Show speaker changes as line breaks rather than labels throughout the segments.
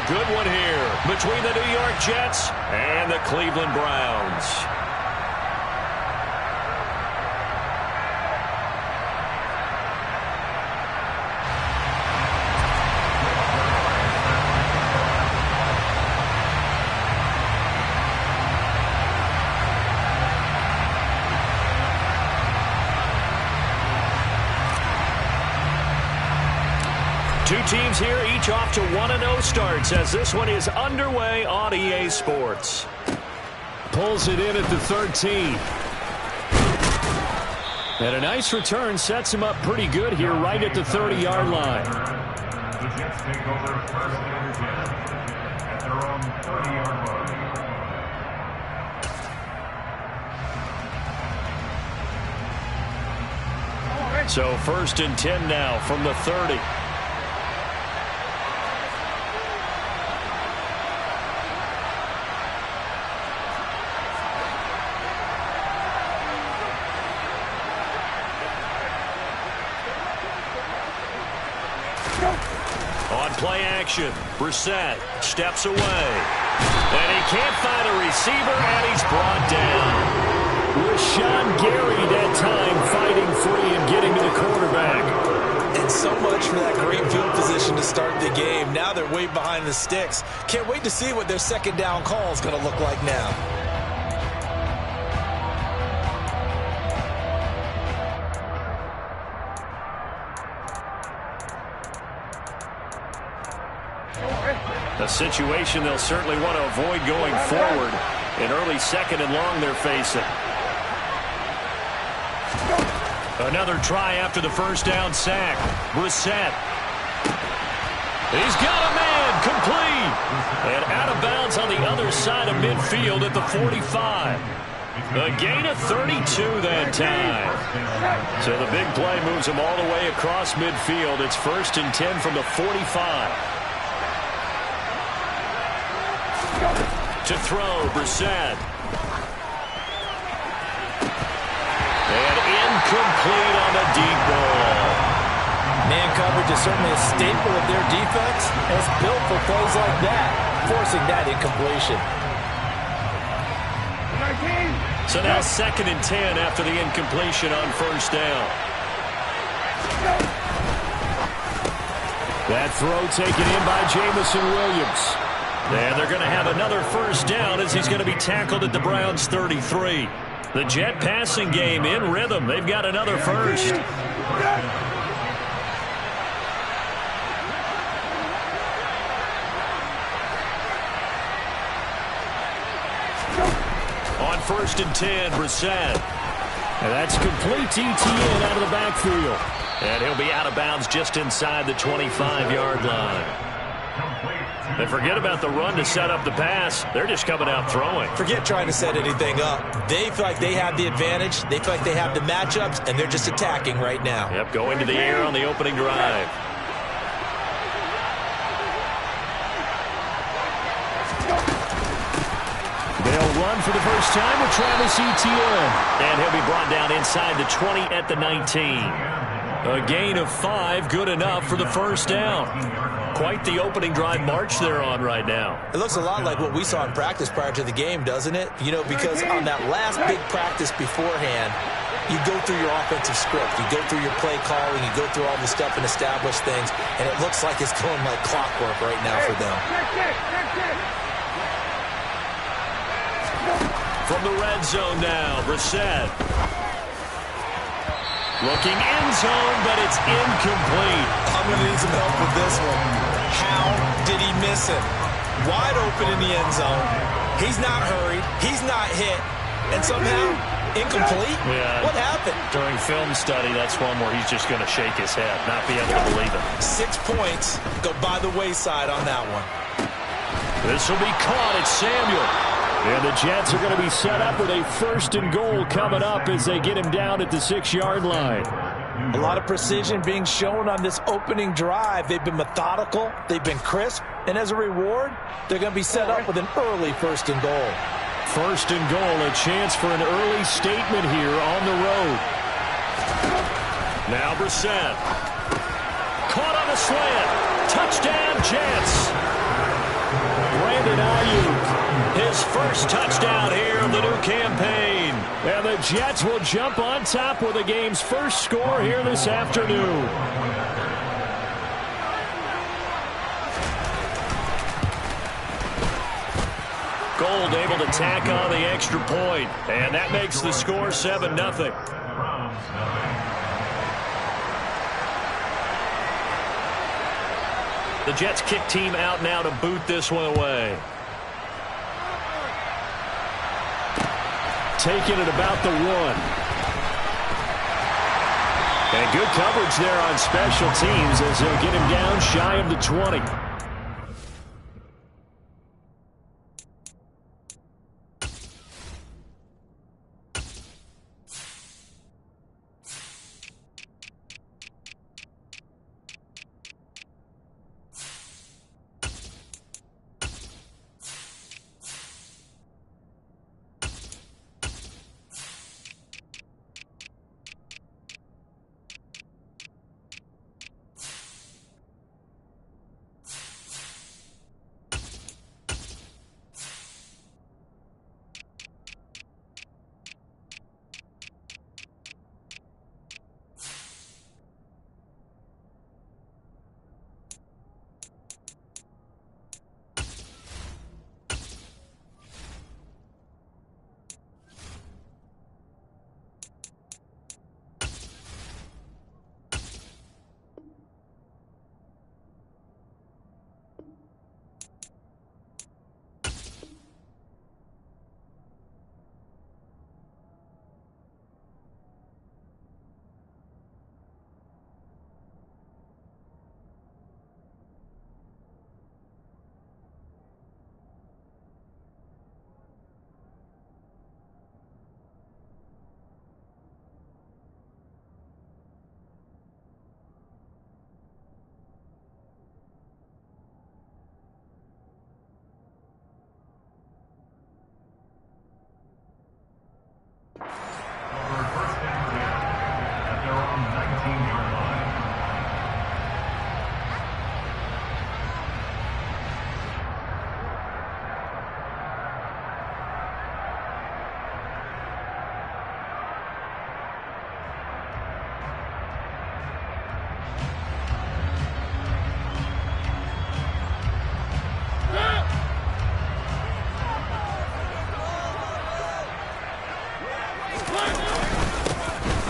good one here between the New York Jets and the Cleveland Browns. Two teams here, each off to 1-0 starts as this one is underway on EA Sports. Pulls it in at the 13. And a nice return sets him up pretty good here right at the 30-yard line.
The Jets take over first and 10 at their own 30-yard line.
So first and 10 now from the 30. On play action, Brissett steps away. And he can't find a receiver, and he's brought down. Rashawn Gary that time fighting free and getting to the quarterback.
And so much for that great field position to start the game. Now they're way behind the sticks. Can't wait to see what their second down call is going to look like now.
A situation they'll certainly want to avoid going forward. An early second and long they're facing. Another try after the first down sack. Brissett. He's got a man complete. And out of bounds on the other side of midfield at the 45. A gain of 32 that time. So the big play moves him all the way across midfield. It's first and 10 from the 45. To throw, Brissett. And incomplete on the deep ball.
Man coverage is certainly a staple of their defense, and it's built for plays like that, forcing that incompletion.
So now second and 10 after the incompletion on first down. That throw taken in by Jameson Williams. And they're going to have another first down as he's going to be tackled at the Browns' 33. The Jet passing game in rhythm. They've got another first. On first and 10, Brissett. And that's complete ETN out of the backfield. And he'll be out of bounds just inside the 25-yard line. And forget about the run to set up the pass. They're just coming out throwing.
Forget trying to set anything up. They feel like they have the advantage. They feel like they have the matchups, and they're just attacking right now.
Yep, going to the air on the opening drive. They'll run for the first time with Travis Etienne. And he'll be brought down inside the 20 at the 19. A gain of 5, good enough for the first down. Quite the opening drive march they're on right now.
It looks a lot like what we saw in practice prior to the game, doesn't it? You know, because on that last big practice beforehand, you go through your offensive script. You go through your play calling. You go through all the stuff and establish things. And it looks like it's going like clockwork right now for them.
From the red zone now, Brissett. Looking end zone, but it's incomplete.
I'm going to need some help with this one. How did he miss it? Wide open in the end zone. He's not hurried. He's not hit. And somehow, incomplete?
Yeah.
What happened?
During film study, that's one where he's just going to shake his head, not be able to believe it.
6 points go by the wayside on that one.
This will be caught. It's Samuel. And the Jets are going to be set up with a first and goal coming up as they get him down at the 6-yard line.
A lot of precision being shown on this opening drive. They've been methodical. They've been crisp. And as a reward, they're going to be set up with an early first and goal.
First and goal, a chance for an early statement here on the road. Now Brissett. Caught on a slant. Touchdown, Jets. his first touchdown here of the new campaign.
And the Jets will jump on top with the game's first score here this afternoon.
Gold able to tack on the extra point, and that makes the score 7-0. The Jets kick team out now to boot this one away.
Taking it about the 1. And good coverage there on special teams as they'll get him down shy of the 20.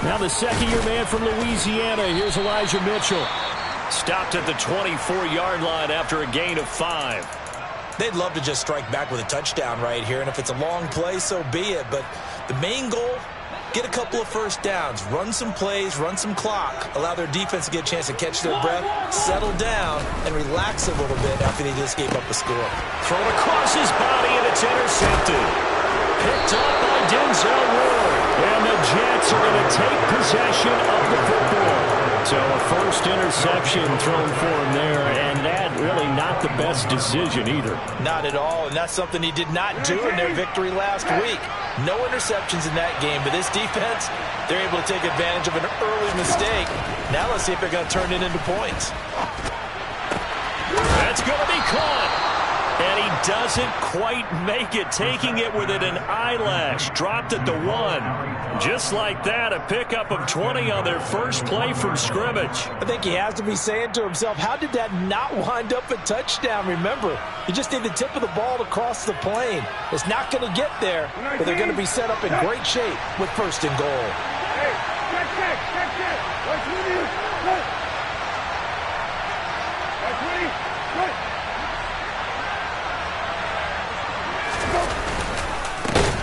Now the second-year man from Louisiana. Here's Elijah Mitchell.
Stopped at the 24-yard line after a gain of 5.
They'd love to just strike back with a touchdown right here, and if it's a long play, so be it. But the main goal, get a couple of first downs, run some plays, run some clock, allow their defense to get a chance to catch their breath, settle down, and relax a little bit after they just gave up a score.
Thrown across his body, and it's intercepted. Picked up by Denzel Ward.
And the Jets are going to take possession of the football. So a first interception thrown for him there, and that really not the best decision either.
Not at all, and that's something he did not do in their victory last week. No interceptions in that game, but this defense, they're able to take advantage of an early mistake. Now let's see if they're going to turn it into points.
That's going to be caught. And he doesn't quite make it, taking it within an eyelash. Dropped at the 1. Just like that, a pickup of 20 on their first play from scrimmage.
I think he has to be saying to himself, how did that not wind up a touchdown? Remember, you just need the tip of the ball to cross the plane. It's not going to get there, but they're going to be set up in great shape with first and goal.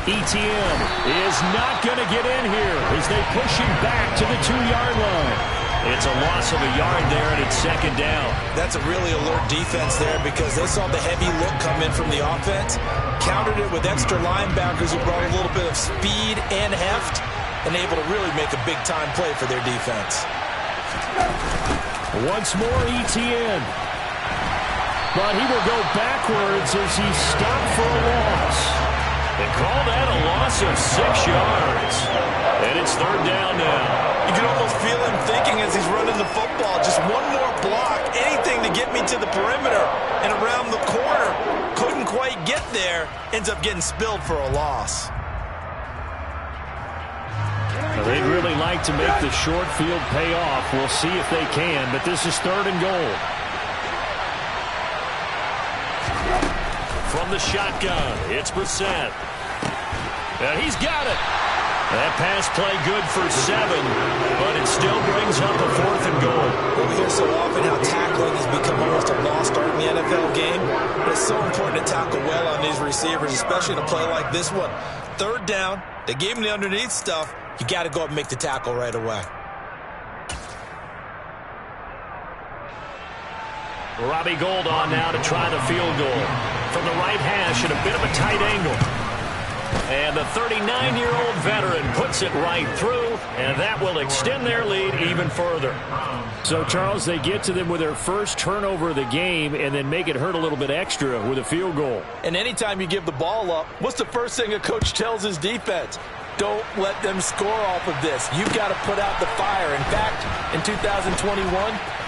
ETN is not going to get in here as they push him back to the 2-yard line.
It's a loss of a yard there, and it's second down.
That's a really alert defense there because they saw the heavy look come in from the offense, countered it with extra linebackers who brought a little bit of speed and heft, and able to really make a big-time play for their defense.
Once more, ETN. But he will go backwards as he stopped for a loss.
They call that a loss of 6 yards. And it's third down now.
You can almost feel him thinking as he's running the football, just one more block, anything to get me to the perimeter and around the corner. Couldn't quite get there, ends up getting spilled for a loss.
Well, they'd really like to make the short field pay off. We'll see if they can, but this is 3rd and goal.
From the shotgun, it's Brissett. And he's got it. That pass play good for 7, but it still brings up a 4th and goal.
Well, we hear so often how tackling has become almost a lost art in the NFL game. But it's so important to tackle well on these receivers, especially in a play like this one. 3rd down, they gave him the underneath stuff. You got to go up and make the tackle right away.
Robbie Gould on now to try the field goal. From the right hash at a bit of a tight angle. And the 39-year-old veteran puts it right through, and that will extend their lead even further.
So, Charles, they get to them with their first turnover of the game and then make it hurt a little bit extra with a field goal.
And anytime you give the ball up, what's the first thing a coach tells his defense? Don't let them score off of this. You've got to put out the fire. In fact, in 2021,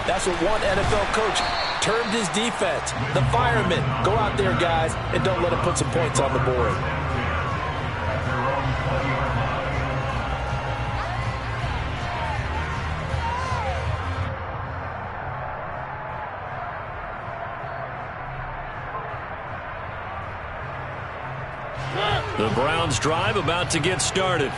that's what one NFL coach termed his defense. The firemen. Go out there, guys, and don't let them put some points on the board.
The Browns drive about to get started.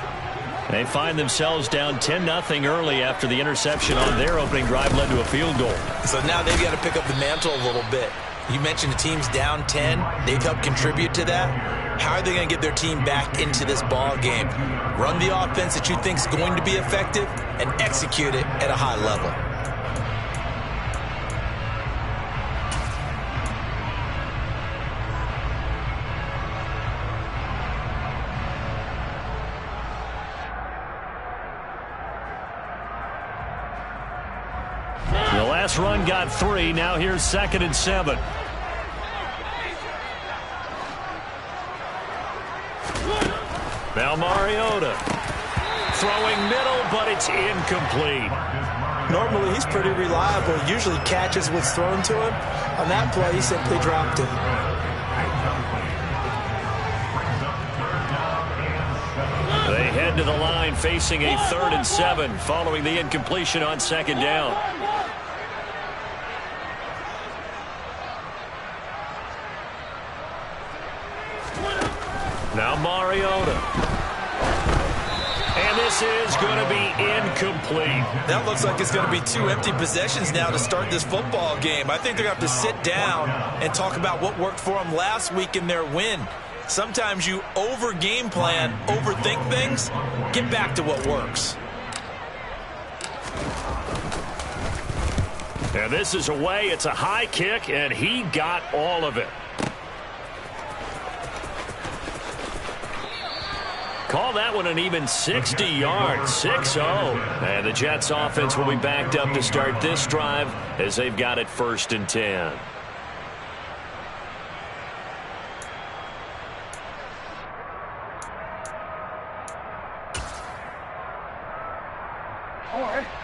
They find themselves down 10-0 early after the interception on their opening drive led to a field goal.
So now they've got to pick up the mantle a little bit. You mentioned the team's down 10. They've helped contribute to that. How are they going to get their team back into this ball game? Run the offense that you think is going to be effective and execute it at a high level.
The last run got 3. Now here's 2nd and 7. Now Mariota throwing middle, but it's incomplete.
Normally, he's pretty reliable. Usually catches what's thrown to him. On that play, he simply dropped it.
They head to the line facing a 3rd and 7 following the incompletion on 2nd down. Now Mariota. And this is going to be incomplete.
That looks like it's going to be 2 empty possessions now to start this football game. I think they're going to have to sit down and talk about what worked for them last week in their win. Sometimes you over-game plan, overthink things. Get back to what works.
And this is away. It's a high kick, and he got all of it. Call that one an even 60 yards, 6-0. And the Jets offense will be backed up to start this drive as they've got it 1st and 10.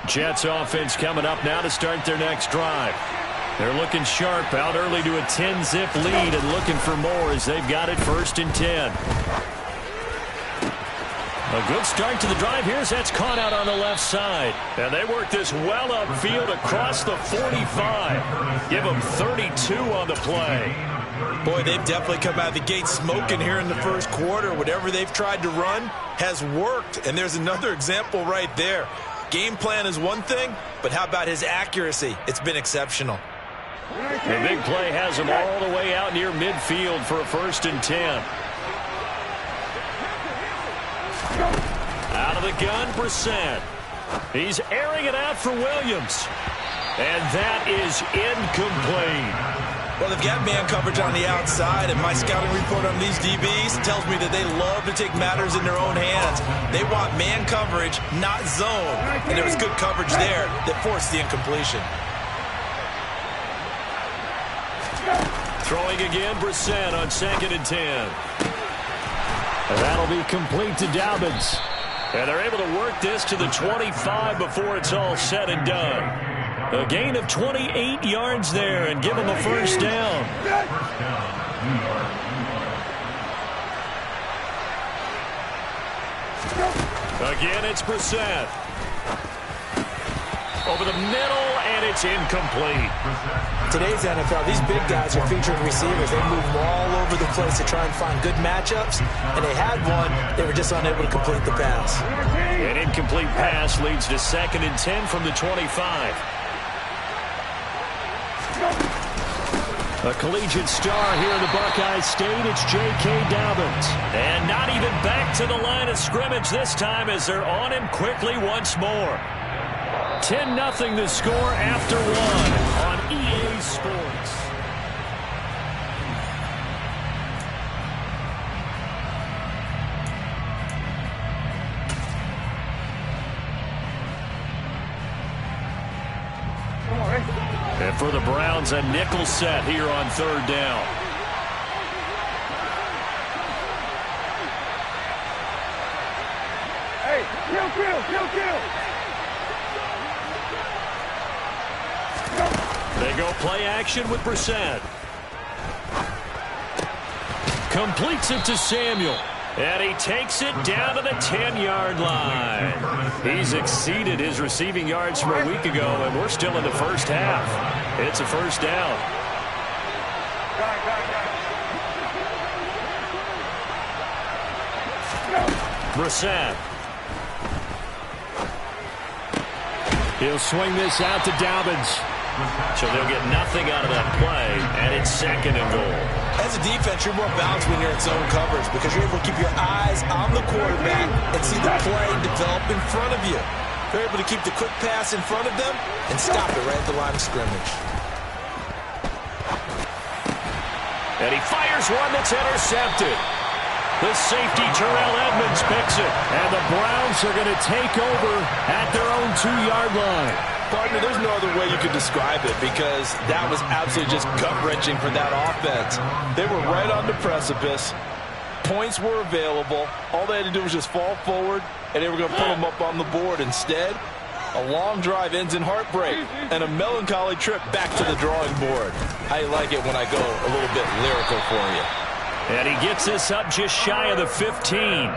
Jets offense coming up now to start their next drive. They're looking sharp, out early to a 10-zip lead and looking for more as they've got it 1st and 10. A good start to the drive. Here's that's caught out on the left side. And they work this well upfield across the 45. Give them 32 on the play.
Boy, they've definitely come out of the gate smoking here in the first quarter. Whatever they've tried to run has worked. And there's another example right there. Game plan is one thing, but how about his accuracy? It's been exceptional.
The big play has him all the way out near midfield for a 1st and 10. Out of the gun, Brissett. He's airing it out for Williams. And that is incomplete.
Well, they've got man coverage on the outside, and my scouting report on these DBs tells me that they love to take matters in their own hands. They want man coverage, not zone. And there was good coverage there that forced the incompletion.
Throwing again, Brissett on 2nd and 10.
And that'll be complete to Dobbins.
And they're able to work this to the 25 before it's all said and done. A gain of 28 yards there and give them a 1st down. Again, it's Brissett. Over the middle, and it's incomplete.
Today's NFL, these big guys are featured receivers. They move all over the place to try and find good matchups, and they had one. They were just unable to complete the pass.
An incomplete pass leads to 2nd and 10 from the 25. A collegiate star here in the Buckeye State, it's J.K. Dobbins. And not even back to the line of scrimmage this time as they're on him quickly once more. 10-0 the score after 1 on EA Sports. And for the Browns, a nickel set here on 3rd down.
Hey, kill.
They go play action with Brissett. Completes it to Samuel. And he takes it down to the 10-yard line. He's exceeded his receiving yards from a week ago, and we're still in the first half. It's a first down. Brissett. He'll swing this out to Dobbins. So they'll get nothing out of that play, and it's 2nd and goal.
As a defense, you're more balanced when you're in zone coverage because you're able to keep your eyes on the quarterback and see the play develop in front of you. They're able to keep the quick pass in front of them and stop it right at the line of scrimmage.
And he fires one that's intercepted. The safety, Terrell Edmonds, picks it. And the Browns are going to take over at their own 2-yard line.
Partner, there's no other way you could describe it because that was absolutely just gut-wrenching for that offense. They were right on the precipice. Points were available. All they had to do was just fall forward, and they were going to put them up on the board. Instead, a long drive ends in heartbreak and a melancholy trip back to the drawing board. I like it when I go a little bit lyrical for you.
And he gets this up just shy of the 15.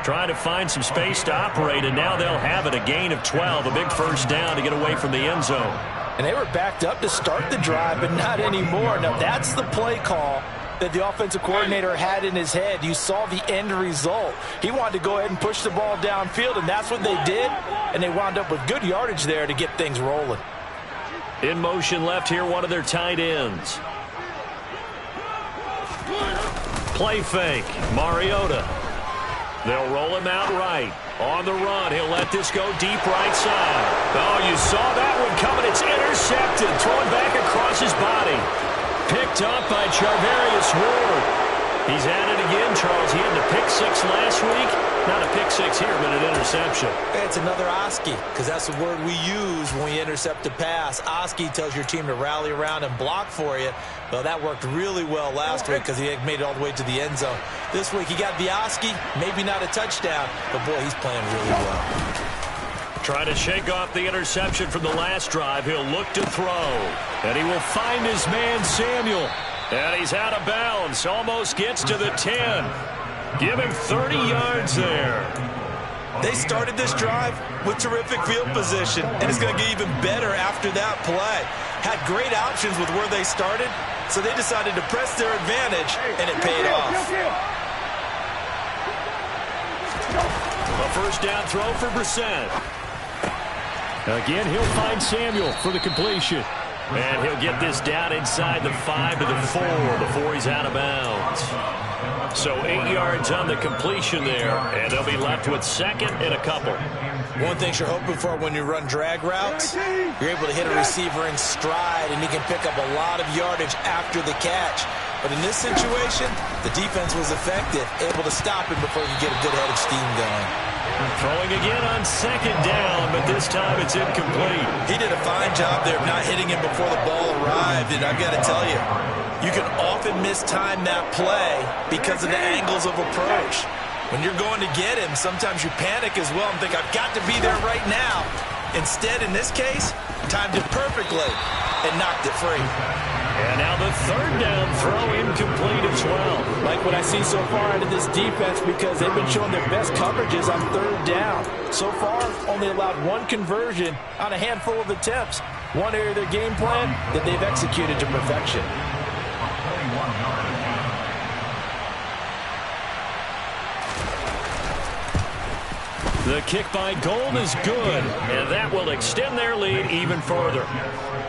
Trying to find some space to operate, and now they'll have it. A gain of 12, a big first down to get away from the end zone.
And they were backed up to start the drive, but not anymore. Now, that's the play call that the offensive coordinator had in his head. You saw the end result. He wanted to go ahead and push the ball downfield, and that's what they did. And they wound up with good yardage there to get things rolling.
In motion left here, one of their tight ends. Play fake, Mariota. They'll roll him out right. On the run, he'll let this go deep right side. Oh, you saw that one coming. It's intercepted. Thrown back across his body. Picked up by Charvarius Ward. He's at it again, Charles. He had the pick 6 last week. Not a pick 6 here, but an interception.
It's another Oski, because that's the word we use when we intercept a pass. Oski tells your team to rally around and block for you. Well, that worked really well last week because he made it all the way to the end zone. This week he got the Oski, maybe not a touchdown, but boy, he's playing really well.
Trying to shake off the interception from the last drive. He'll look to throw. And he will find his man, Samuel. And he's out of bounds. Almost gets to the 10. Give him 30 yards there.
They started this drive with terrific field position, and it's going to get even better after that play. Had great options with where they started, so they decided to press their advantage, and it paid off.
A first down throw for Brissett. Again, he'll find Samuel for the completion. And he'll get this down inside the 5 to the 4 before he's out of bounds. So 8 yards on the completion there, and they'll be left with 2nd and a couple.
One thing you're hoping for when you run drag routes, you're able to hit a receiver in stride, and he can pick up a lot of yardage after the catch. But in this situation, the defense was effective, able to stop him before he could get a good head of steam going.
Throwing again on 2nd down, but this time it's incomplete.
He did a fine job there of not hitting him before the ball arrived, and I've got to tell you, you can often mistime that play because of the angles of approach. When you're going to get him, sometimes you panic as well and think, I've got to be there right now. Instead, in this case, timed it perfectly and knocked it free.
And now the 3rd down throw incomplete as well.
Like
what I see so far out of this defense because they've been showing their best coverages on third down. So far, only allowed one conversion on a handful of attempts. One area of their game plan that they've executed to perfection.
The kick by Gold is good, and that will extend their lead even further.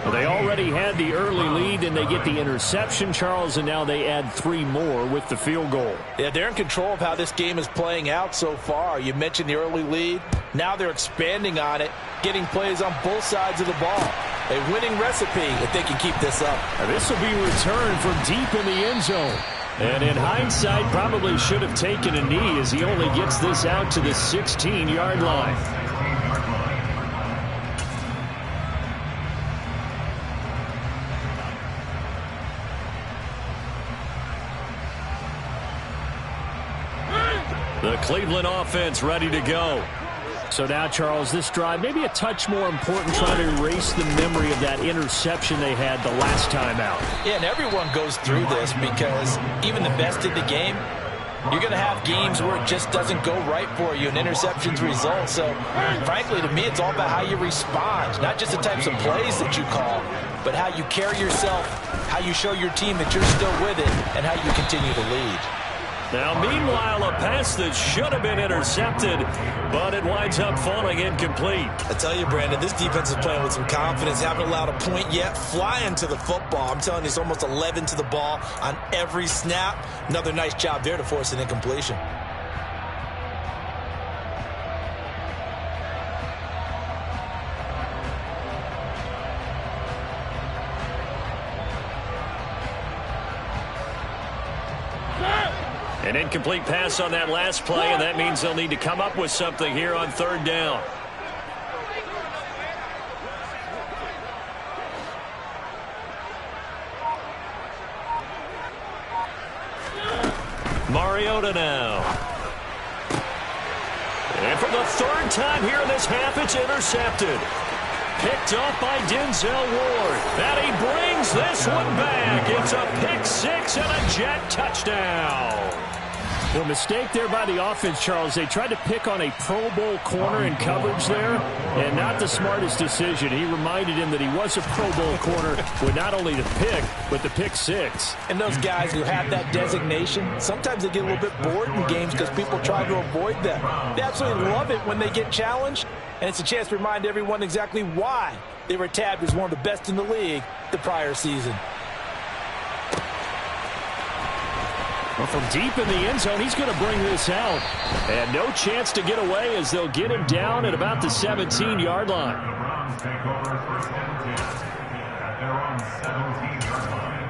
Well, they already had the early lead, and they get the interception, Charles, and now they add 3 more with the field goal.
Yeah, they're in control of how this game is playing out so far. You mentioned the early lead. Now they're expanding on it, getting plays on both sides of the ball. A winning recipe if they can keep this up.
Now, this will be returned from deep in the end zone. And in hindsight, probably should have taken a knee as he only gets this out to the 16-yard line. The Cleveland offense ready to go. So now, Charles, this drive maybe a touch more important, trying to erase the memory of that interception they had the last time out.
Yeah, and everyone goes through this because even the best in the game, you're going to have games where it just doesn't go right for you and interceptions result. So, frankly, to me, it's all about how you respond, not just the types of plays that you call, but how you carry yourself, how you show your team that you're still with it, and how you continue to lead.
Now, meanwhile, a pass that should have been intercepted, but it winds up falling incomplete.
I tell you, Brandon, this defense is playing with some confidence. Haven't allowed a point yet. Flying to the football. I'm telling you, it's almost 11 to the ball on every snap. Another nice job there to force an incompletion.
An incomplete pass on that last play, and that means they'll need to come up with something here on third down. Mariota now. And for the third time here in this half, it's intercepted. Picked off by Denzel Ward. And he brings this one back. It's a pick six and a Jet touchdown.
Well, mistake there by the offense, Charles. They tried to pick on a Pro Bowl corner in coverage there, and not the smartest decision. He reminded him that he was a Pro Bowl corner with not only the pick, but the pick six.
And those guys who have that designation, sometimes they get a little bit bored in games because people try to avoid them. They absolutely love it when they get challenged, and it's a chance to remind everyone exactly why they were tabbed as one of the best in the league the prior season.
Well, from deep in the end zone, he's going to bring this out. And no chance to get away as they'll get him down at about the 17-yard line.
The Browns take over first and 10 at their own 17-yard line.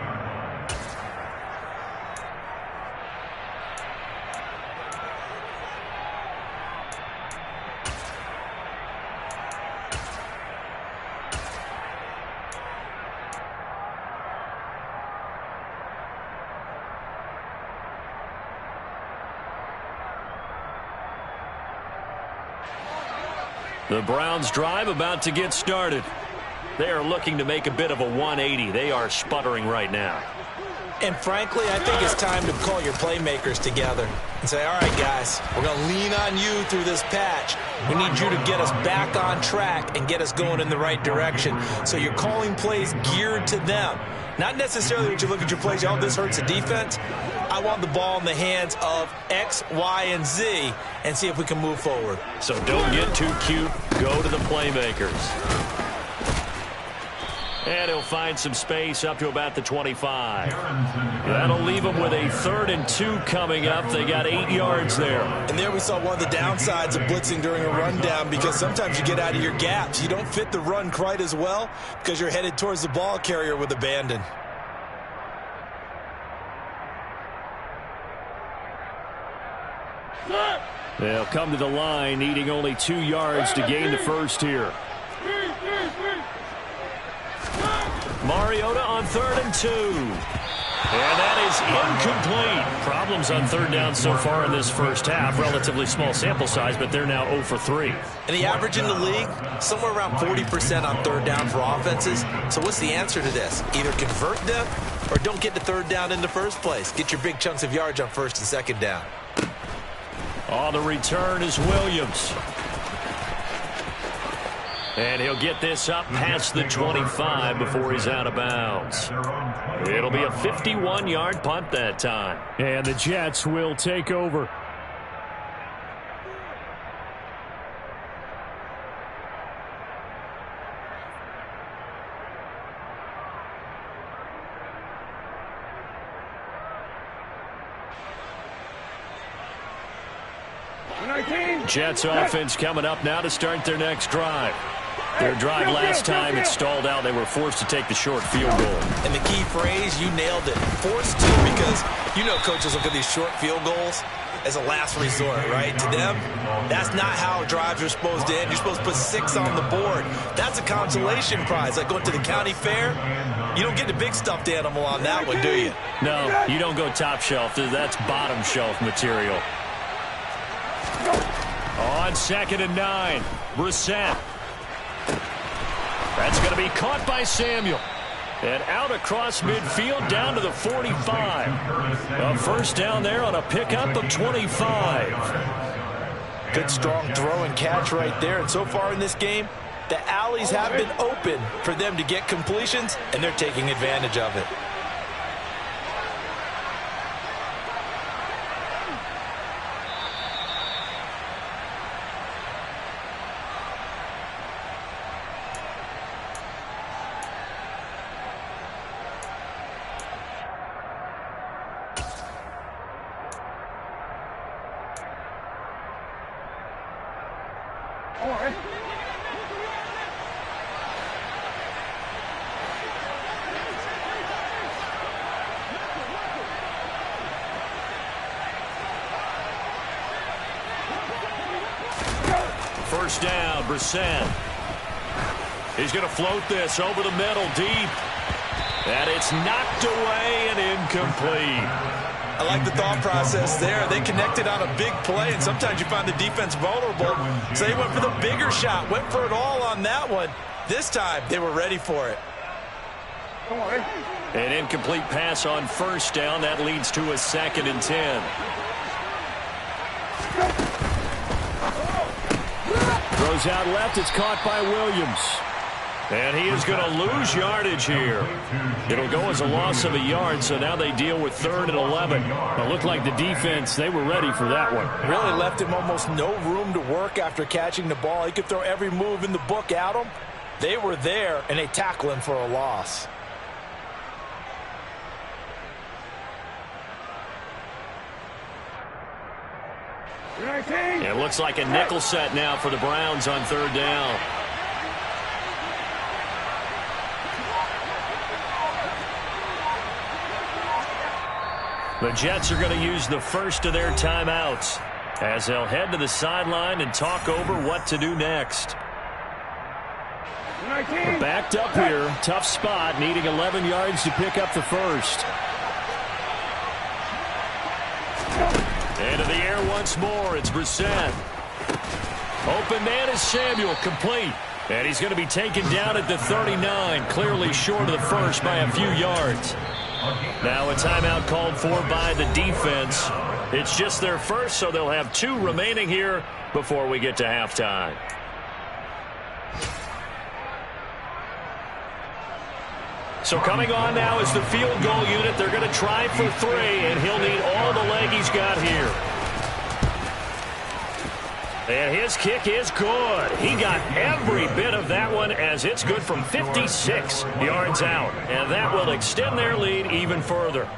The Browns drive about to get started. They are looking to make a bit of a 180. They are sputtering right now.
And frankly, I think it's time to call your playmakers together and say, all right, guys, we're going to lean on you through this patch. We need you to get us back on track and get us going in the right direction. So you're calling plays geared to them. Not necessarily that you look at your plays, oh, this hurts the defense. I want the ball in the hands of X, Y, and Z and see if we can move forward.
So don't get too cute. Go to the playmakers. And he'll find some space up to about the 25. That'll leave him with a 3rd and 2 coming up. They got 8 yards there.
And there we saw one of the downsides of blitzing during a rundown because sometimes you get out of your gaps. You don't fit the run quite as well because you're headed towards the ball carrier with abandon.
They'll come to the line, needing only 2 yards to gain the first here.
Mariota on 3rd and 2. And that is incomplete. Problems on third down so far in this first half. Relatively small sample size, but they're now 0 for 3.
And the average in the league, somewhere around 40% on third down for offenses. So what's the answer to this? Either convert them or don't get the third down in the first place. Get your big chunks of yards on first and second down.
On the return is Williams. And he'll get this up past the 25 before he's out of bounds. It'll be a 51-yard punt that time.
And the Jets will take over. Jets offense coming up now to start their next drive. Their drive last time it stalled out. They were forced to take the short field goal.
And the key phrase, you nailed it. Forced to, because you know coaches look at these short field goals as a last resort, right? To them, that's not how drives are supposed to end. You're supposed to put 6 on the board. That's a consolation prize, like going to the county fair. You don't get the big stuffed animal on that one, do you?
No, you don't go top shelf. That's bottom shelf material. On 2nd and 9, Brissett. That's going to be caught by Samuel. And out across midfield down to the 45. A first down there on a pickup of 25.
Good strong throw and catch right there. And so far in this game, the alleys have been open for them to get completions, and they're taking advantage of it.
First down, Brissett. He's going to float this over the middle deep. And it's knocked away and incomplete.
I like the thought process there. They connected on a big play, and sometimes you find the defense vulnerable. So they went for the bigger shot, went for it all on that one. This time, they were ready for it.
An incomplete pass on first down. That leads to a 2nd and 10.
Throws out left. It's caught by Williams.
And he is going to lose yardage here. It'll go as a loss of a yard, so now they deal with 3rd and 11.
It looked like the defense, they were ready for that one.
Really left him almost no room to work after catching the ball. He could throw every move in the book at him. They were there, and they tackle him for a loss.
It looks like a nickel set now for the Browns on 3rd down. The Jets are going to use the first of their timeouts as they'll head to the sideline and talk over what to do next.
Backed up here. Tough spot. Needing 11 yards to pick up the first.
Into the air once more. It's Brissett. Open man is Samuel. Complete. And he's going to be taken down at the 39. Clearly short of the first by a few yards. Now a timeout called for by the defense. It's just their first, so they'll have 2 remaining here before we get to halftime. So coming on now is the field goal unit. They're going to try for 3, and he'll need all the leg he's got here. And his kick is good. He got every bit of that one as it's good from 56 yards out. And that will extend their lead even further.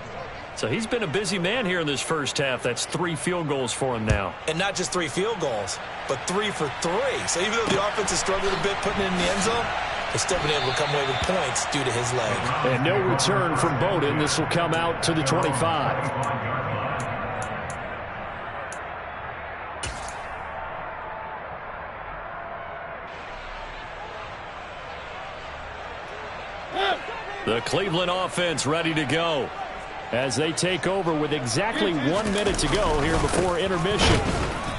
So he's been a busy man here in this first half. That's 3 field goals for him now.
And not just 3 field goals, but 3 for 3. So even though the offense has struggled a bit putting it in the end zone, they've still been able to come away with points due to his leg.
And no return from Bowden. This will come out to the 25.
The Cleveland offense ready to go
as they take over with exactly 1 minute to go here before intermission.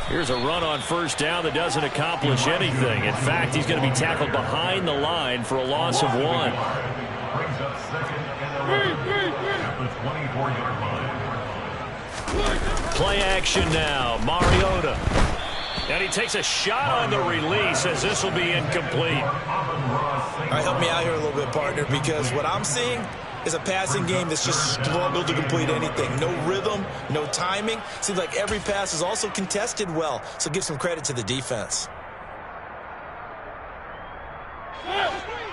Here's a run on first down that doesn't accomplish anything. In fact, he's going to be tackled behind the line for a loss of 1. Play action now. Mariota. And he takes a shot on the release as this will be incomplete.
All right, help me out here a little bit, partner, because what I'm seeing is a passing game that's just struggled to complete anything. No rhythm, no timing. Seems like every pass is also contested well, so give some credit to the defense.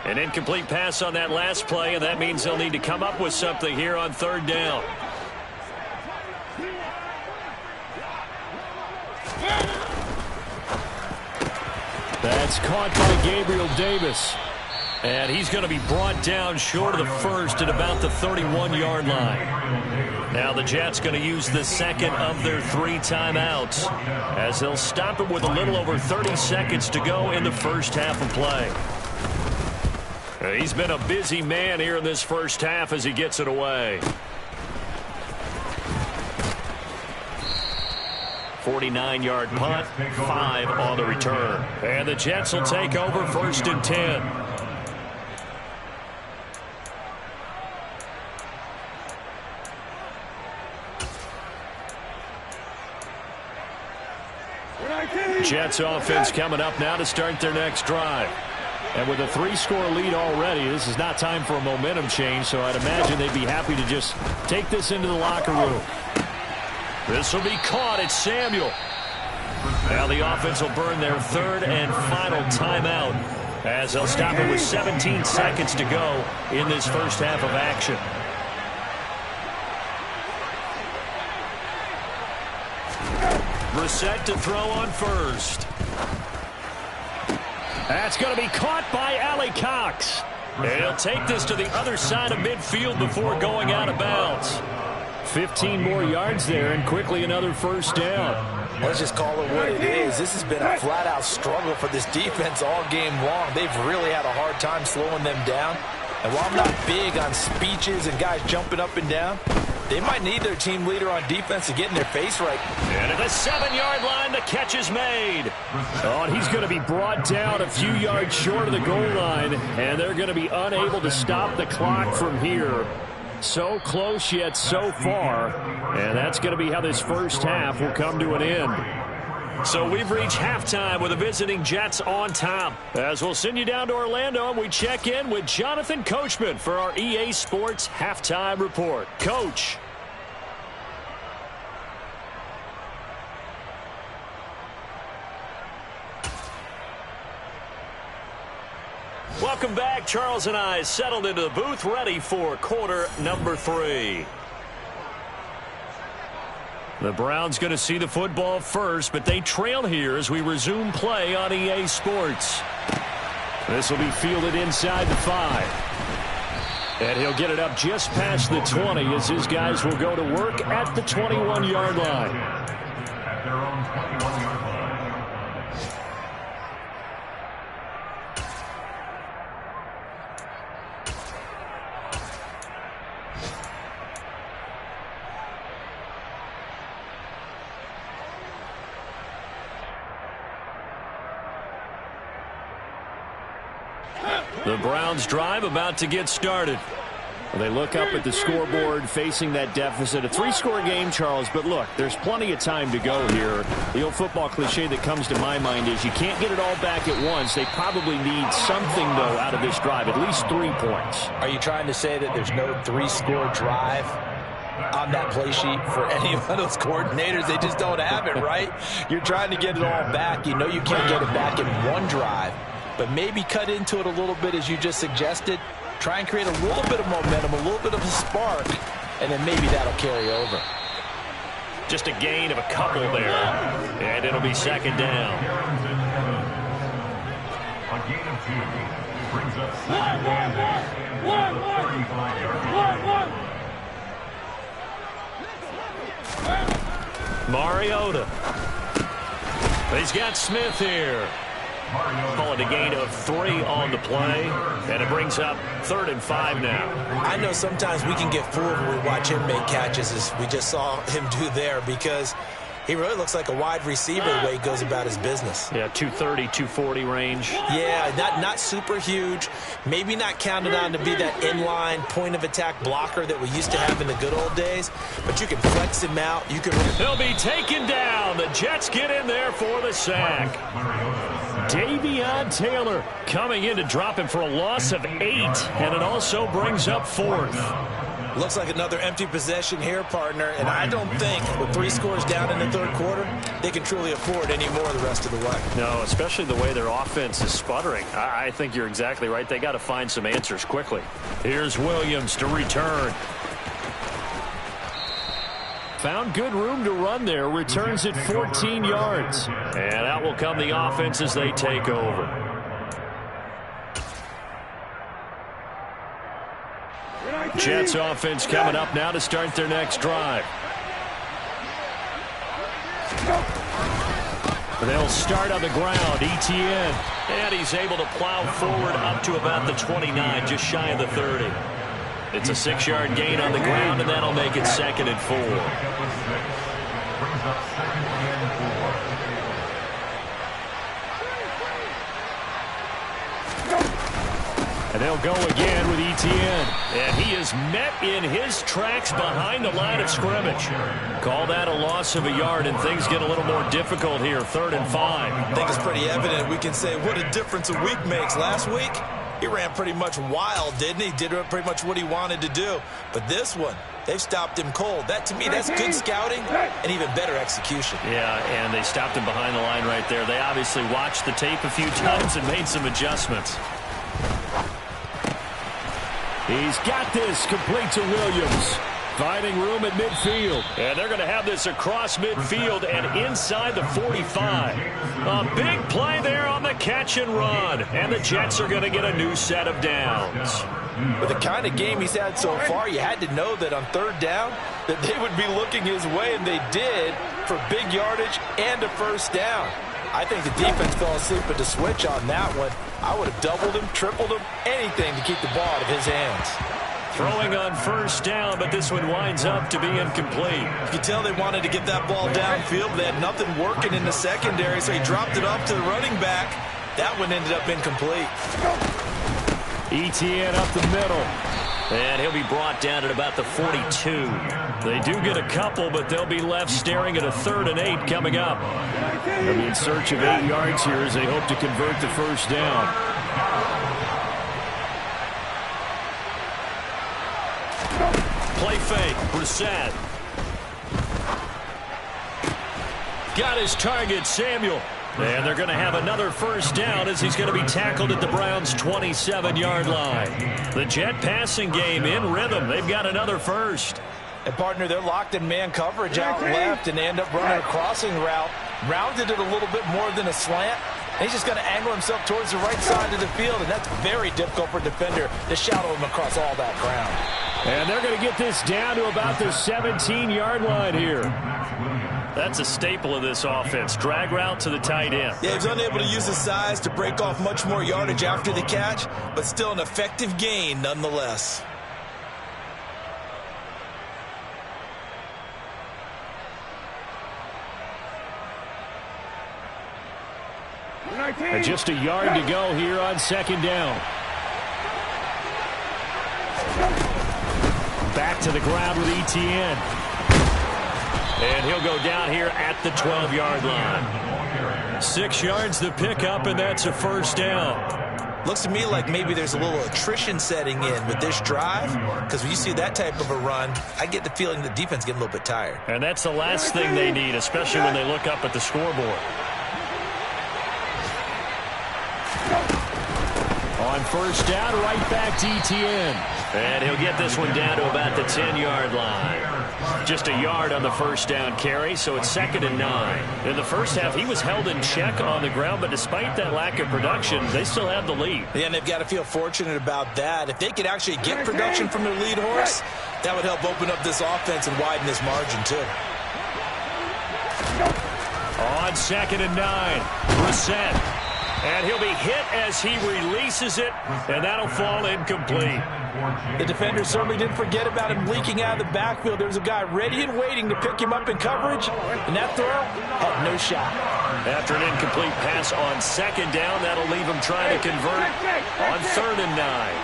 An incomplete pass on that last play, and that means they'll need to come up with something here on third down.
That's caught by Gabriel Davis. And he's going to be brought down short of the first at about the 31-yard line. Now the Jets going to use the second of their 3 timeouts as they'll stop it with a little over 30 seconds to go in the first half of play. He's been a busy man here in this first half as he gets it away. 49-yard punt, 5 on the return. And the Jets will take over 1st and 10. Jets offense coming up now to start their next drive. And with a 3-score lead already, this is not time for a momentum change, so I'd imagine they'd be happy to just take this into the locker room. This will be caught. It's Samuel. Now the offense will burn their 3rd and final timeout as they'll stop it with 17 seconds to go in this first half of action. Brissett to throw on first. That's going to be caught by Ali Cox. And he'll take this to the other side of midfield before going out of bounds. 15 more yards there, and quickly another first down.
Let's just call it what it is. This has been a flat-out struggle for this defense all game long. They've really had a hard time slowing them down. And while I'm not big on speeches and guys jumping up and down, they might need their team leader on defense to get in their face right.
And at the 7-yard line, the catch is made.
Oh, and he's going to be brought down a few yards short of the goal line, and they're going to be unable to stop the clock from here. So close yet so far, and that's going to be how this first half will come to an end.
So we've reached halftime with the visiting Jets on top. As we'll send you down to Orlando, and we check in with Jonathan Coachman for our EA Sports Halftime Report. Coach. Welcome back. Charles and I settled into the booth, ready for quarter number 3. The Browns going to see the football first, but they trail here as we resume play on EA Sports. This will be fielded inside the 5. And he'll get it up just past the 20 as his guys will go to work at the 21-yard line.
At their own 21-yard line.
The Browns drive about to get started.
Well, they look up at the scoreboard facing that deficit. A 3-score game, Charles, but look, there's plenty of time to go here. The old football cliche that comes to my mind is you can't get it all back at once. They probably need something, though, out of this drive, at least 3 points.
Are you trying to say that there's no 3-score drive on that play sheet for any of those coordinators? They just don't have it, right? You're trying to get it all back. You know you can't get it back in one drive. But maybe cut into it a little bit as you just suggested. Try and create a little bit of momentum, a little bit of a spark, and then maybe that'll carry over.
Just a gain of a couple there. And it'll be second down.
A gain of 2 brings up second down at the 35-yard line.
Mariota. He's got Smith here. Call it a gain of 3 on the play, and it brings up 3rd and 5 now.
I know sometimes we can get fooled when we watch him make catches, as we just saw him do there, because He really looks like a wide receiver the way he goes about his business.
Yeah, 230, 240 range.
Yeah, not super huge. Maybe not counted on to be that inline point-of-attack blocker that we used to have in the good old days, but you can flex him out. You can.
He'll be taken down. The Jets get in there for the sack. Davion Taylor coming in to drop him for a loss of 8, and it also brings up 4th.
Looks like another empty possession here, partner, and I don't think with 3 scores down in the third quarter, they can truly afford any more the rest of the way.
No, especially the way their offense is sputtering. I think you're exactly right. They got to find some answers quickly. Here's Williams to return. Found good room to run there. Returns it 14 yards. And out will come the offense as they take over. Jets offense coming up now to start their next drive. They'll start on the ground. Etienne. And he's able to plow forward up to about the 29, just shy of the 30. It's a 6-yard gain on the ground, and that'll make it 2nd and 4. And they'll go again with Etienne. And he is met in his tracks behind the line of scrimmage. Call that a loss of a yard, and things get a little more difficult here. 3rd and 5.
I think it's pretty evident. We can say what a difference a week makes. Last week, he ran pretty much wild, didn't he? Did pretty much what he wanted to do. But this one, they've stopped him cold. That, to me, that's good scouting and even better execution.
Yeah, and they stopped him behind the line right there. They obviously watched the tape a few times and made some adjustments. He's got this complete to Williams. Finding room at midfield. And they're going to have this across midfield and inside the 45. A big play there on the catch and run. And the Jets are going to get a new set of downs.
With the kind of game he's had so far, you had to know that on 3rd down that they would be looking his way, and they did, for big yardage and a 1st down. I think the defense fell asleep at the switch on that one. I would have doubled him, tripled him, anything to keep the ball out of his hands.
Throwing on 1st down, but this one winds up to be incomplete.
You could tell they wanted to get that ball downfield. They had nothing working in the secondary, so he dropped it off to the running back. That one ended up incomplete.
Etienne up the middle. And he'll be brought down at about the 42. They do get a couple, but they'll be left staring at a 3rd and 8 coming up. They'll be in search of 8 yards here as they hope to convert the 1st down. Play fake. Brissett. Got his target, Samuel. And they're going to have another 1st down as he's going to be tackled at the Browns' 27-yard line. The Jet passing game in rhythm. They've got another 1st.
And, partner, they're locked in man coverage out left, and they end up running a crossing route. Rounded it a little bit more than a slant. And he's just going to angle himself towards the right side of the field, and that's very difficult for a defender to shadow him across all that ground.
And they're going to get this down to about the 17-yard line here. That's a staple of this offense. Drag route to the tight end.
Yeah, he's unable to use his size to break off much more yardage after the catch, but still an effective gain nonetheless.
And just a yard to go here on 2nd down. Back to the ground with Etienne. And he'll go down here at the 12-yard line. 6 yards to pick up, and that's a 1st down.
Looks to me like maybe there's a little attrition setting in with this drive, because when you see that type of a run, I get the feeling the defense is getting a little bit tired.
And that's the last thing they need, especially when they look up at the scoreboard. On 1st down, right back to Etienne. And he'll get this one down to about the 10-yard line. Just a yard on the 1st down carry, so it's 2nd and 9. In the first half, he was held in check on the ground, but despite that lack of production, they still have the lead.
Yeah, and they've got to feel fortunate about that. If they could actually get production from their lead horse, that would help open up this offense and widen this margin, too.
On 2nd and 9, Brissett.
And he'll be hit as he releases it, and that'll fall incomplete.
The defender certainly didn't forget about him leaking out of the backfield. There was a guy ready and waiting to pick him up in coverage, and that throw had no shot.
After an incomplete pass on second down, that'll leave him trying to convert on 3rd and 9.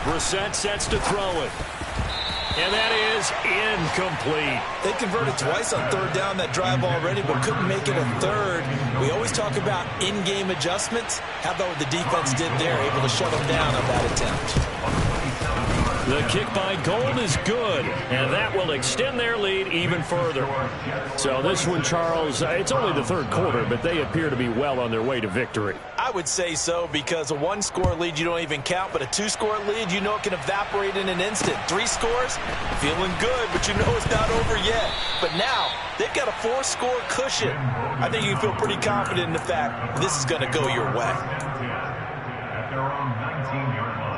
Brissett sets to throw it. And that is incomplete.
They converted twice on 3rd down that drive already, but couldn't make it a 3rd. We always talk about in-game adjustments. How about what the defense did there, able to shut them down on that attempt?
The kick by Gold is good, and that will extend their lead even further.
So this one, Charles, it's only the 3rd quarter, but they appear to be well on their way to victory.
I would say so, because a 1-score lead you don't even count, but a 2-score lead, you know it can evaporate in an instant. 3 scores, feeling good, but you know it's not over yet. But now, they've got a 4-score cushion. I think you can feel pretty confident in the fact this is going to go your way.
At their own 19-yard line.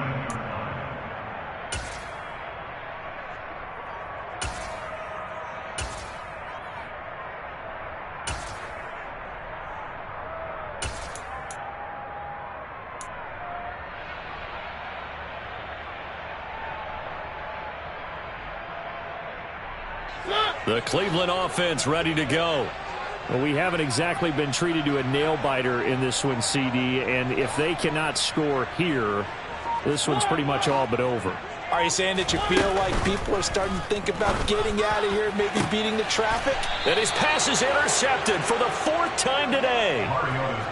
The Cleveland offense ready to go.
Well, we haven't exactly been treated to a nail-biter in this one, CD, and if they cannot score here, this one's pretty much all but over.
Are you saying that you feel like people are starting to think about getting out of here, maybe beating the traffic?
And his pass is intercepted for the 4th time today.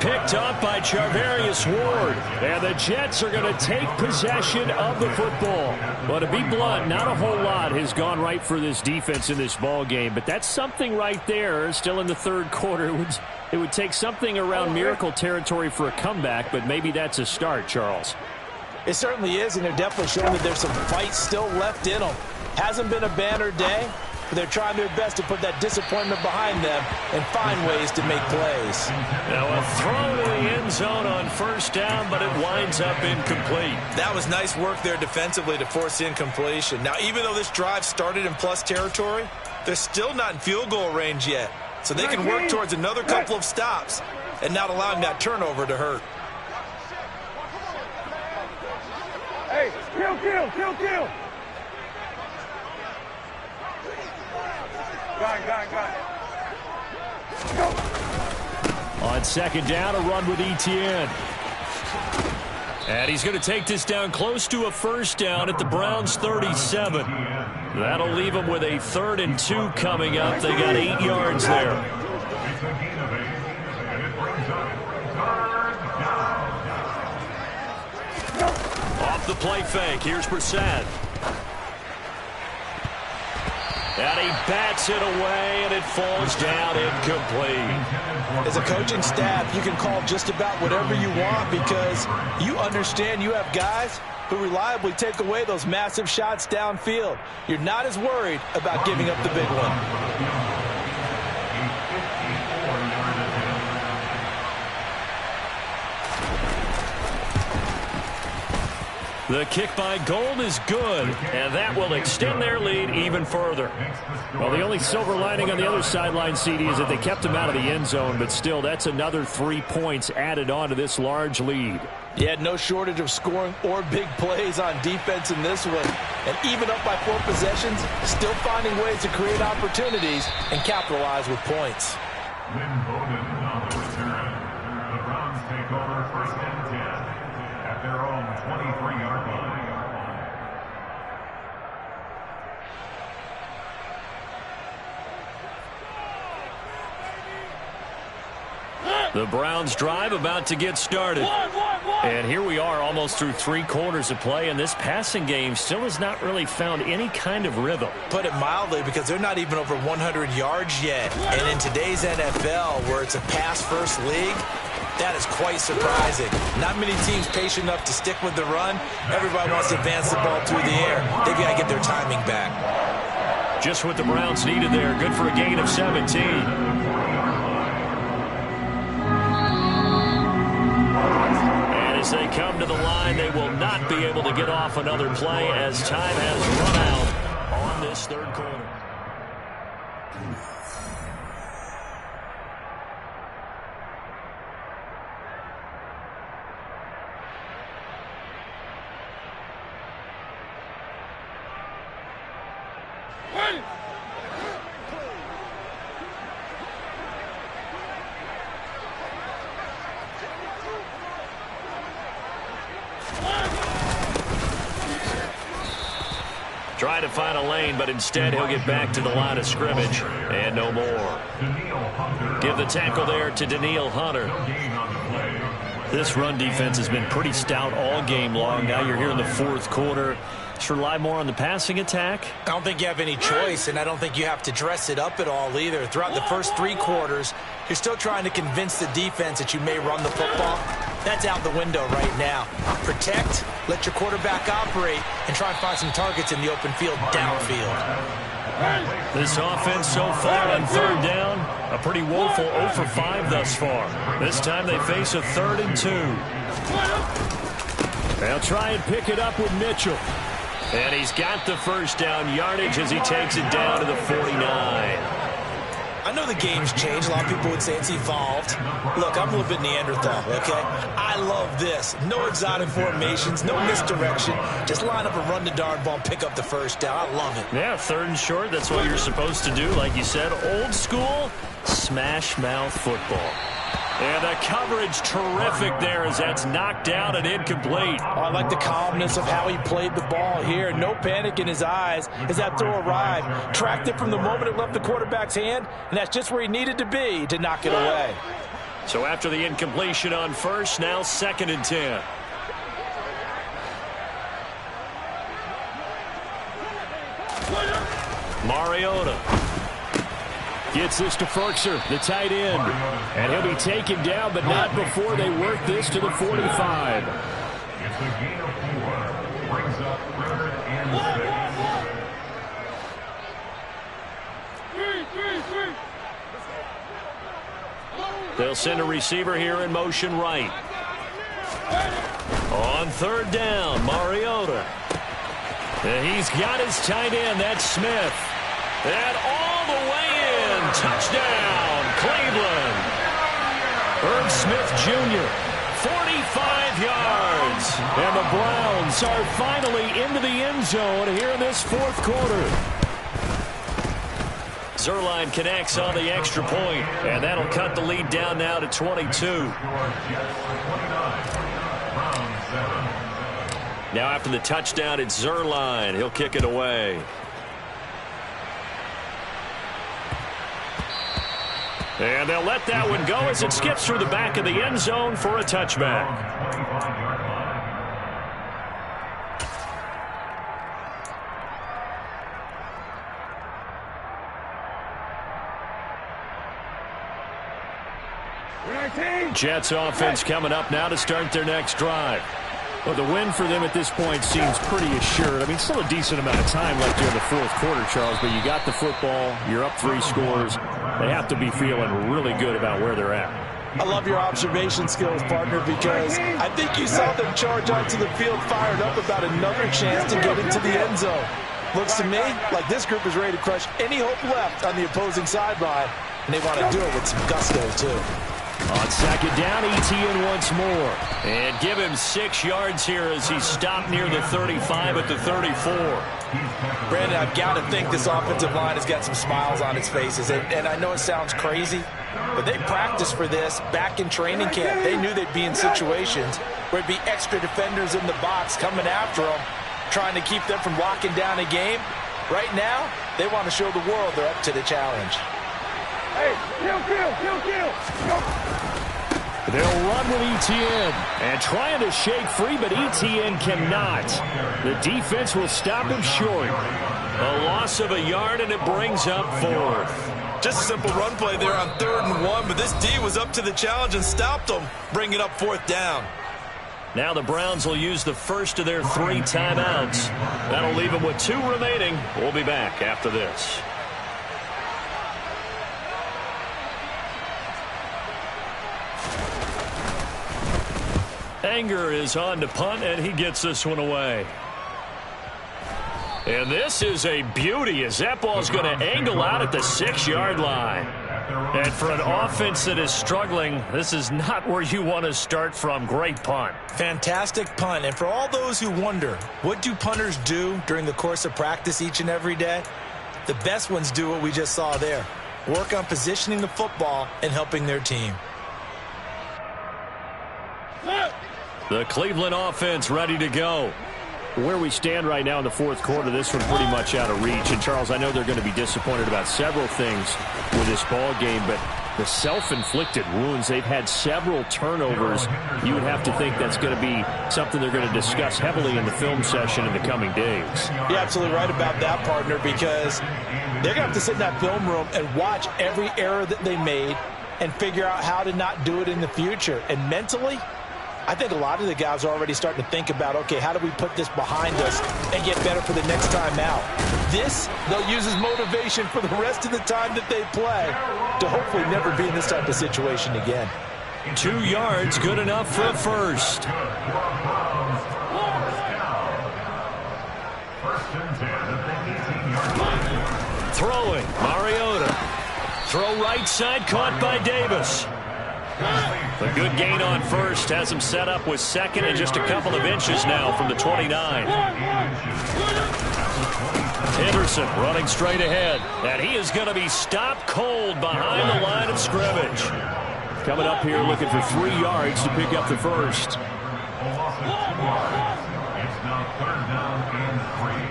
Picked up by Charvarius Ward.
And the Jets are going to take possession of the football. Well, to be blunt, not a whole lot has gone right for this defense in this ball game, but that's something right there. Still in the 3rd quarter. It would take something around miracle territory for a comeback, but maybe that's a start, Charles.
It certainly is, and they're definitely showing that there's some fight still left in them. Hasn't been a banner day, but they're trying their best to put that disappointment behind them and find ways to make plays.
Now a throw to the end zone on 1st down, but it winds up incomplete.
That was nice work there defensively to force incompletion. Now, even though this drive started in plus territory, they're still not in field goal range yet. So they can work towards another couple of stops and not allowing that turnover to hurt.
Hey, kill. Got it. Go.
On 2nd down, a run with Etienne.
And he's going to take this down close to a 1st down at the Browns' 37. That'll leave them with a 3rd and 2 coming up. They got 8 yards there. Off the play fake, here's Brissett. And he bats it away, and it falls down incomplete.
As a coaching staff, you can call just about whatever you want because you understand you have guys who reliably take away those massive shots downfield. You're not as worried about giving up the big one.
The kick by Gold is good, and that will extend their lead even further.
Well, the only silver lining on the other sideline, CD, is that they kept him out of the end zone, but still, that's another 3 points added on to this large lead.
Yeah, no shortage of scoring or big plays on defense in this one. And even up by 4 possessions, still finding ways to create opportunities and capitalize with points.
Lynn Bowden on the return. The Browns take over 1st and 10 at their own 23-yard line.
The Browns drive about to get started. And here we are almost through 3 quarters of play, and this passing game still has not really found any kind of rhythm.
Put it mildly, because they're not even over 100 yards yet. And in today's NFL, where it's a pass-first league, that is quite surprising. Not many teams patient enough to stick with the run. Everybody wants to advance the ball through the air. They've got to get their timing back.
Just what the Browns needed there. Good for a gain of 17. As they come to the line, they will not be able to get off another play as time has run out on this 3rd quarter. Trying to find a lane, but instead he'll get back to the line of scrimmage. And no more. Give the tackle there to Danielle Hunter. This run defense has been pretty stout all game long. Now you're here in the fourth quarter. Just rely more on the passing attack.
I don't think you have any choice, and I don't think you have to dress it up at all either. Throughout the first 3 quarters, you're still trying to convince the defense that you may run the football. That's out the window right now. Protect, let your quarterback operate, and try and find some targets in the open field downfield.
This offense so far on third down, a pretty woeful 0 for 5 thus far. This time they face a 3rd and 2.
They'll try and pick it up with Mitchell.
And he's got the first down yardage as he takes it down to the 49.
I know the game's changed. A lot of people would say it's evolved. Look, I'm a little bit Neanderthal, okay? I love this. No exotic formations, no misdirection. Just line up and run the darn ball and pick up the first down. I love it.
Yeah, 3rd and short. That's what you're supposed to do. Like you said, old school smash mouth football. And the coverage terrific there as that's knocked down and incomplete.
Oh, I like the calmness of how he played the ball here. No panic in his eyes as that throw arrived. Tracked it from the moment it left the quarterback's hand, and that's just where he needed to be to knock it away.
So after the incompletion on first, now 2nd and 10. Mariota
gets this to Firkser, the tight end. And he'll be taken down, but not before they work this to the 45.
It's a gain of 4. Brings up 3rd and 6.
They'll send a receiver here in motion right. On 3rd down, Mariota. And he's got his tight end, that's Smith. And all the way in, touchdown, Cleveland. Irv Smith Jr., 45 yards.
And the Browns are finally into the end zone here in this fourth quarter.
Zuerlein connects on the extra point, and that'll cut the lead down now to 22. Now after the touchdown, it's Zuerlein. He'll kick it away. And they'll let that one go as it skips through the back of the end zone for a touchback. Jets offense coming up now to start their next drive.
Well, the win for them at this point seems pretty assured. I mean, still a decent amount of time left here in the fourth quarter, Charles, but you got the football, you're up 3 scores. They have to be feeling really good about where they're at.
I love your observation skills, partner, because I think you saw them charge onto the field fired up about another chance to get into the end zone. Looks to me like this group is ready to crush any hope left on the opposing sideline, and they want to do it with some gusto, too.
On 2nd down, Etienne once more.
And give him 6 yards here as he stopped near the 35 at the 34.
Brandon, I've got to think this offensive line has got some smiles on its faces. And I know it sounds crazy, but they practiced for this back in training camp. They knew they'd be in situations where it'd be extra defenders in the box coming after them, trying to keep them from locking down a game. Right now, they want to show the world they're up to the challenge.
Hey, kill. Go.
They'll run with Etienne and trying to shake free, but Etienne cannot. The defense will stop him short.
A loss of a yard, and it brings up 4th.
Just a simple run play there on 3rd and 1, but this D was up to the challenge and stopped them, bringing up 4th down.
Now the Browns will use the first of their 3 timeouts. That'll leave them with 2 remaining. We'll be back after this. Anger is on to punt, and he gets this one away. And this is a beauty as that ball's going to angle out at the 6-yard line. And for an offense that is struggling, this is not where you want to start from. Great punt.
Fantastic punt. And for all those who wonder, what do punters do during the course of practice each and every day? The best ones do what we just saw there. Work on positioning the football and helping their team.
The Cleveland offense ready to go.
Where we stand right now in the fourth quarter, this one pretty much out of reach. And, Charles, I know they're going to be disappointed about several things with this ball game, but the self-inflicted wounds, they've had several turnovers. You would have to think that's going to be something they're going to discuss heavily in the film session in the coming days.
You're absolutely right about that, partner, because they're going to have to sit in that film room and watch every error that they made and figure out how to not do it in the future. And mentally, I think a lot of the guys are already starting to think about, okay, how do we put this behind us and get better for the next time out? This, they'll use as motivation for the rest of the time that they play to hopefully never be in this type of situation again.
2 yards, good enough for a first. Throwing, Mariota. Throw right side, caught by Davis. A good gain on first has him set up with second and just a couple of inches now from the 29. Henderson running straight ahead, and he is going to be stopped cold behind the line of scrimmage.
Coming up here looking for 3 yards to pick up the first.
It's now 3rd down and 3.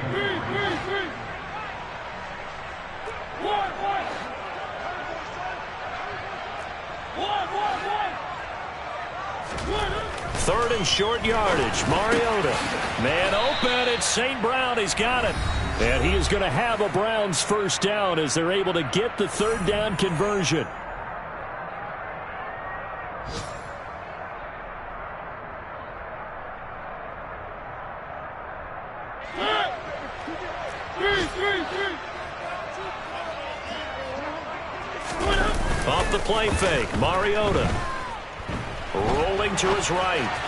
3rd and short yardage. Mariota. Man open. It's St. Brown. He's got it. And he is going to have a Browns first down as they're able to get the 3rd down conversion. Off the play fake. Mariota. Rolling to his right.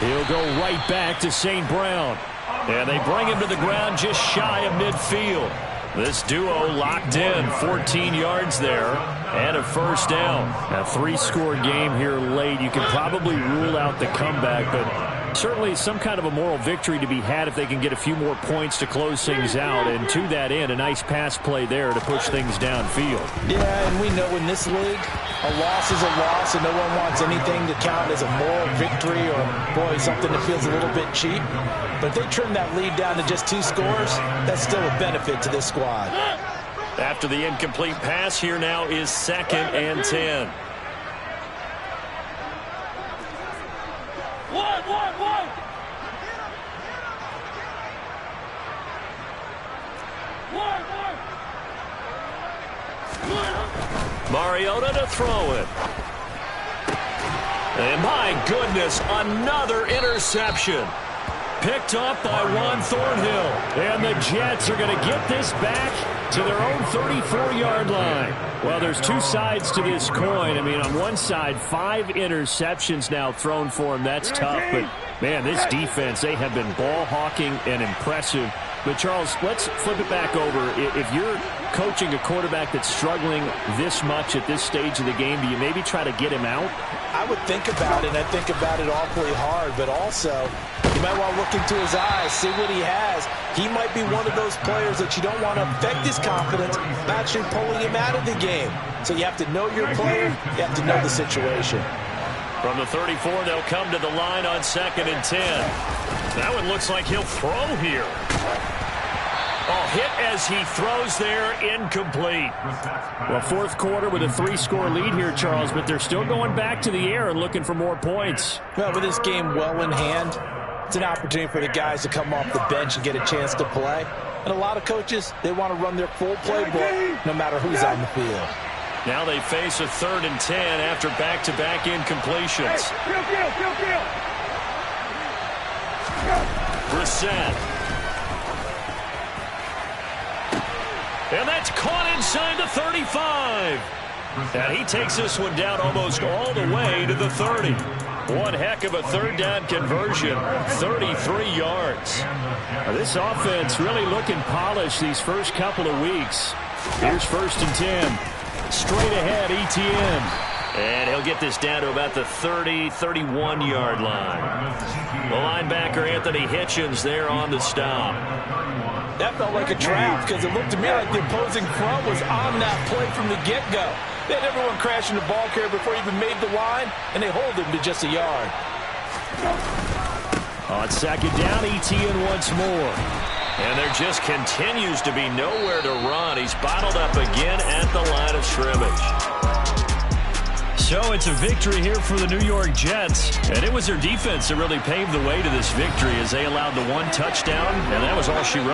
He'll go right back to St. Brown. And they bring him to the ground just shy of midfield. This duo locked in, 14 yards there, and a first down.
A 3-score game here late. You can probably rule out the comeback, but certainly some kind of a moral victory to be had if they can get a few more points to close things out. And to that end, a nice pass play there to push things downfield.
Yeah, and we know in this league, a loss is a loss, and no one wants anything to count as a moral victory or, boy, something that feels a little bit cheap. But if they trim that lead down to just 2 scores, that's still a benefit to this squad.
After the incomplete pass, here now is 2nd and 10. Mariota to throw it. And my goodness, another interception. Picked up by Juan Thornhill.
And the Jets are going to get this back to their own 34-yard line. Well, there's 2 sides to this coin. I mean, on one side, 5 interceptions now thrown for him. That's tough. But, man, this defense, they have been ball hawking and impressive. But, Charles, let's flip it back over. If you're coaching a quarterback that's struggling this much at this stage of the game, do you maybe try to get him out?
I would think about it, and I think about it awfully hard, but also you might want to look into his eyes, see what he has. He might be one of those players that you don't want to affect his confidence by actually pulling him out of the game. So you have to know your player, you have to know the situation.
From the 34, they'll come to the line on 2nd and 10. That one looks like he'll throw here. Oh, hit as he throws there, incomplete.
Well, fourth quarter with a 3-score lead here, Charles, but they're still going back to the air and looking for more points.
Well, with this game well in hand, it's an opportunity for the guys to come off the bench and get a chance to play. And a lot of coaches, they want to run their full playbook no matter who's on the field.
Now they face a 3rd and 10 after back-to-back incompletions. Brissett. And that's caught inside the 35. And he takes this one down almost all the way to the 30. One heck of a 3rd down conversion, 33 yards.
This offense really looking polished these first couple of weeks. Here's 1st and 10. Straight ahead, Etienne.
And he'll get this down to about the 30, 31-yard line. The linebacker, Anthony Hitchens, there on the stop.
That felt like a trap because it looked to me like the opposing front was on that play from the get-go. They had everyone crashing the ball carrier before he even made the line, and they hold him to just a yard.
On second down, Etienne once more.
And there just continues to be nowhere to run. He's bottled up again at the line of scrimmage.
So it's a victory here for the New York Jets. And it was their defense that really paved the way to this victory as they allowed the one touchdown, and that was all she wrote.